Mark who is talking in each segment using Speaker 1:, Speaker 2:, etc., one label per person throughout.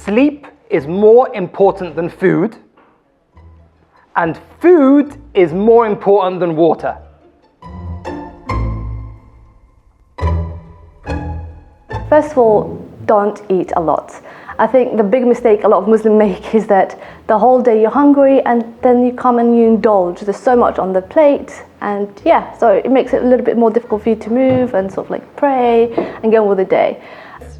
Speaker 1: sleep is more important than food, and food is more important than water.
Speaker 2: First of all, don't eat a lot. I think the big mistake a lot of Muslims make is that the whole day you're hungry and then you come and you indulge. There's so much on the plate, and yeah, so it makes it a little bit more difficult for you to move and sort of like pray and get on with the day.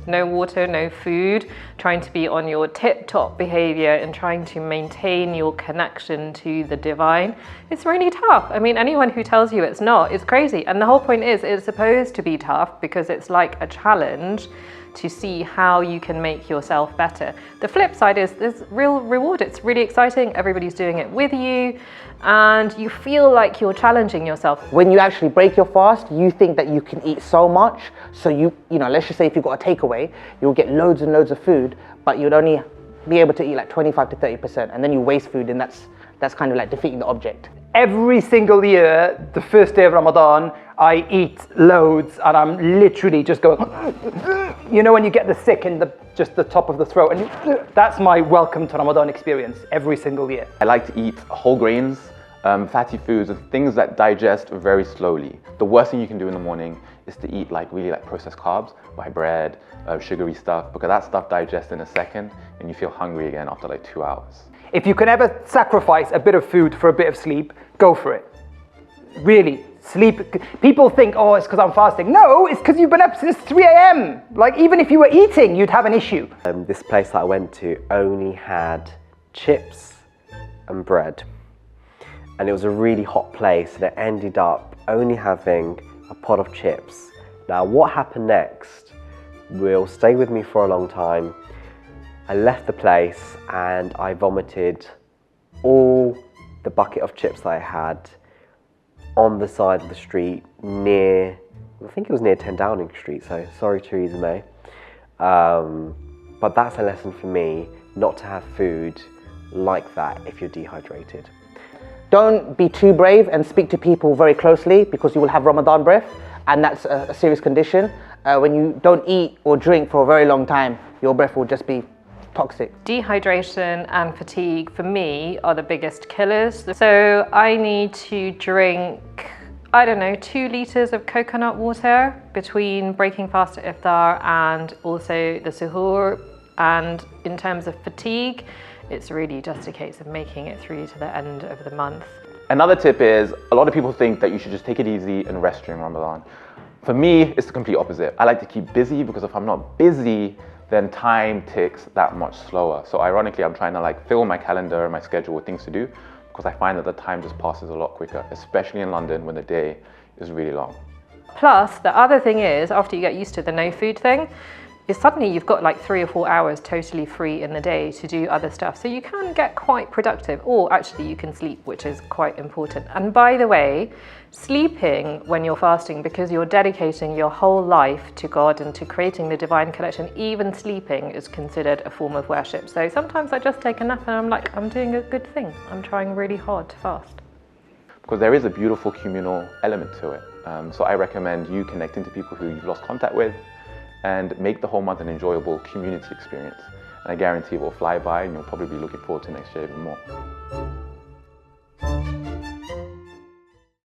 Speaker 3: No water, no food, trying to be on your tip-top behavior and trying to maintain your connection to the divine. It's really tough. I mean, anyone who tells you it's not, it's crazy. And the whole point is, it's supposed to be tough because it's like a challenge to see how you can make yourself better. The flip side is there's real reward. It's really exciting. Everybody's doing it with you and you feel like you're challenging yourself.
Speaker 4: When you actually break your fast, you think that you can eat so much. So you know, let's just say if you've got a takeaway, you'll get loads and loads of food, but you'd only be able to eat like 25 to 30%, and then you waste food, and that's kind of like defeating the object.
Speaker 1: Every single year, the first day of Ramadan, I eat loads and I'm literally just going, you know when you get the sick in just the top of the throat, and that's my welcome to Ramadan experience every single year.
Speaker 5: I like to eat whole grains, fatty foods, and things that digest very slowly. The worst thing you can do in the morning is to eat really processed carbs, white bread, sugary stuff, because that stuff digests in a second and you feel hungry again after like 2 hours.
Speaker 1: If you can ever sacrifice a bit of food for a bit of sleep, go for it. Really, sleep. People think, oh, it's because I'm fasting. No, it's because you've been up since 3 a.m. Like, even if you were eating, you'd have an issue.
Speaker 6: This place that I went to only had chips and bread. And it was a really hot place, and it ended up only having a pot of chips. Now, what happened next will stay with me for a long time. I left the place and I vomited all the bucket of chips that I had on the side of the street near, I think it was near 10 Downing Street, so sorry Theresa May. But that's a lesson for me, not to have food like that if you're dehydrated.
Speaker 4: Don't be too brave and speak to people very closely, because you will have Ramadan breath, and that's a serious condition. When you don't eat or drink for a very long time, your breath will just be toxic.
Speaker 3: Dehydration and fatigue for me are the biggest killers. So I need to drink, I don't know, 2 liters of coconut water between breaking fast at iftar and also the suhoor. And in terms of fatigue, it's really just a case of making it through to the end of the month.
Speaker 5: Another tip is, a lot of people think that you should just take it easy and rest during Ramadan. For me, it's the complete opposite. I like to keep busy, because if I'm not busy, then time ticks that much slower. So ironically, I'm trying to fill my calendar and my schedule with things to do, because I find that the time just passes a lot quicker, especially in London when the day is really long.
Speaker 3: Plus, the other thing is, after you get used to the no food thing, is suddenly you've got 3 or 4 hours totally free in the day to do other stuff. So you can get quite productive, or actually you can sleep, which is quite important. And by the way, sleeping when you're fasting, because you're dedicating your whole life to God and to creating the divine connection, even sleeping is considered a form of worship. So sometimes I just take a nap and I'm like, I'm doing a good thing. I'm trying really hard to fast.
Speaker 5: Because there is a beautiful communal element to it. So I recommend you connecting to people who you've lost contact with, and make the whole month an enjoyable community experience. And I guarantee it will fly by, and you'll probably be looking forward to next year even more.